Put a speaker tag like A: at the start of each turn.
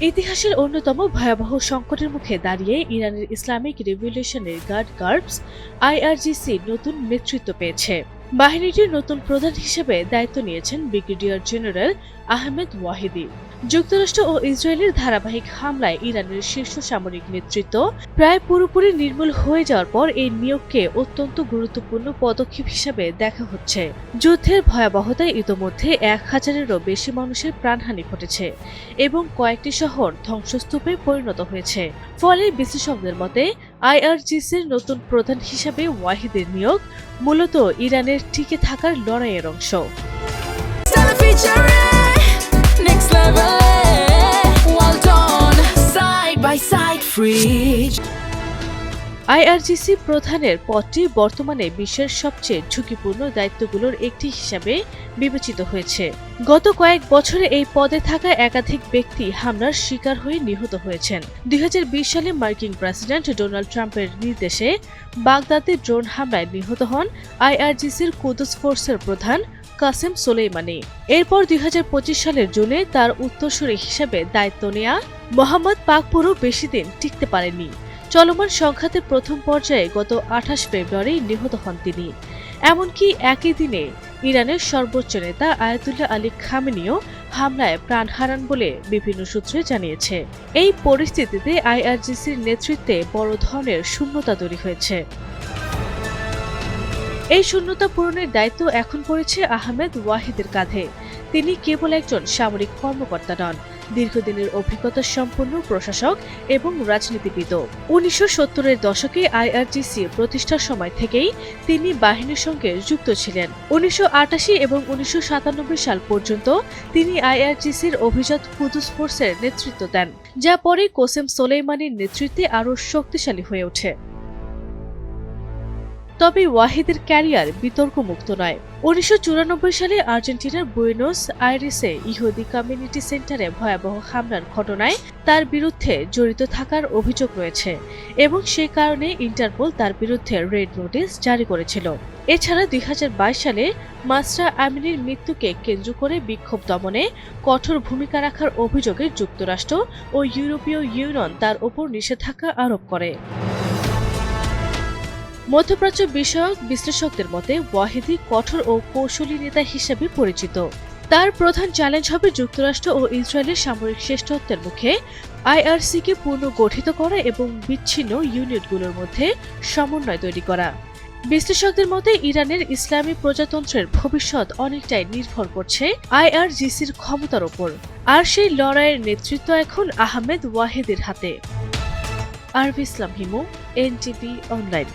A: ইতিহাসের অন্যতম ভয়াবহ সংকটের মুখে দাঁড়িয়ে ইরানের Islamic revolutionary guard corps IRGC নতুন নেতৃত্ব পেয়েছে। বাহিনীটির নতুন প্রধান হিসেবে দায়িত্ব নিয়েছেন ব্রিগেডিয়ার জেনারেল আহমেদ ওয়াহিদি। যুক্তরাষ্ট্র ও ইসরায়েলের ধারাবাহিক হামলায় ইরানের শীর্ষ সামরিক নেতৃত্ব প্রায় পুরোপুরি নির্মূল হয়ে যাওয়ার পর এই নিয়োগকে অত্যন্ত গুরুত্বপূর্ণ পদক্ষেপ হিসেবে দেখা হচ্ছে। যুদ্ধের ভয়াবহতায় ইতোমধ্যে 1000-এরও বেশি মানুষের প্রাণহানি ঘটেছে এবং কয়েকটি শহর ধ্বংসস্তূপে পরিণত হয়েছে। ফলে বিশ্লেষকদের মতে আইআরজিসির নতুন প্রধান হিসেবে ওয়াহিদের নিয়োগ মূলত ইরানের টিকে থাকার লড়াইয়ের অংশ। আইআরজিসি প্রধানের পদটি বর্তমানে বিশ্বের সবচেয়ে ঝুঁকিপূর্ণ দায়িত্বগুলোর একটি হিসাবে বিবেচিত হয়েছে। গত কয়েক বছরে এই পদে থাকা একাধিক ব্যক্তি হামলার শিকার হয়ে নিহত হয়েছেন। 2020 সালে মার্কিন প্রেসিডেন্ট ডোনাল্ড ট্রাম্পের নির্দেশে বাগদাদে ড্রোন হামলায় নিহত হন আইআরজিসির কুদস ফোর্সের প্রধান কাসেম সোলেইমানি। এরপর 2025 সালের জুনে তার উত্তরসূরি হিসেবে দায়িত্ব নেয়া মোহাম্মদ পাকপুরও বেশি দিন টিকতে পারেননি। চলমান সংঘাতের প্রথম পর্যায়ে গত 28 ফেব্রুয়ারি নিহত হন তিনি। এমনকি একই দিনে ইরানের সর্বোচ্চ নেতা আয়াতুল্লাহ আলী খামেনিও হামলায় প্রাণ হারান বলে বিভিন্ন সূত্রে জানিয়েছে। এই পরিস্থিতিতে আইআরজিসির নেতৃত্বে বড় ধরনের শূন্যতা তৈরি হয়েছে। এই শূন্যতা পূরণের দায়িত্ব এখন পড়েছে আহমেদ ওয়াহিদের কাঁধে। তিনি কেবল একজন সামরিক কর্মকর্তা নন, দীর্ঘদিনের অভিজ্ঞতা সম্পন্ন প্রশাসক এবং রাজনীতিবিদও। 1970-এর দশকে আইআরজিসি প্রতিষ্ঠার সময় থেকেই তিনি বাহিনীর সঙ্গে যুক্ত ছিলেন। 1988 এবং 1997 সাল পর্যন্ত তিনি আইআরজিসির অভিজাত কুদস ফোর্সের নেতৃত্ব দেন, যা পরে কাসেম সোলেইমানির নেতৃত্বে আরও শক্তিশালী হয়ে ওঠে। তবে ওয়াহিদের ক্যারিয়ার বিতর্কমুক্ত নয়। 1994 সালে আর্জেন্টিনার বুয়েনোস আইরেসে ইহুদি কমিউনিটি সেন্টারে ভয়াবহ হামলার ঘটনায় তার বিরুদ্ধে জড়িত থাকার অভিযোগ রয়েছে এবং সে কারণে ইন্টারপোল তার বিরুদ্ধে রেড নোটিশ জারি করেছিল। এছাড়া 2022 সালে মাসরা আমিনির মৃত্যুকে কেন্দ্র করে বিক্ষোভ দমনে কঠোর ভূমিকা রাখার অভিযোগে যুক্তরাষ্ট্র ও ইউরোপীয় ইউনিয়ন তার ওপর নিষেধাজ্ঞা আরোপ করে। মধ্যপ্রাচ্য বিষয়ক বিশ্লেষকদের মতে ওয়াহিদি কঠোর ও কৌশলী নেতা হিসেবে পরিচিত। তার প্রধান চ্যালেঞ্জ হবে যুক্তরাষ্ট্র ও ইসরায়েলের সামরিক শ্রেষ্ঠত্বের মুখে আইআরসিকে পুনর্গঠিত করা এবং বিচ্ছিন্ন ইউনিটগুলোর মধ্যে সমন্বয় তৈরি করা। বিশ্লেষকদের মতে ইরানের ইসলামী প্রজাতন্ত্রের ভবিষ্যৎ অনেকটাই নির্ভর করছে আইআরজিসির ক্ষমতার ওপর, আর সেই লড়াইয়ের নেতৃত্ব এখন আহমেদ ওয়াহিদের হাতে। আরবি ইসলাম হিমু, এনটিভি অনলাইন।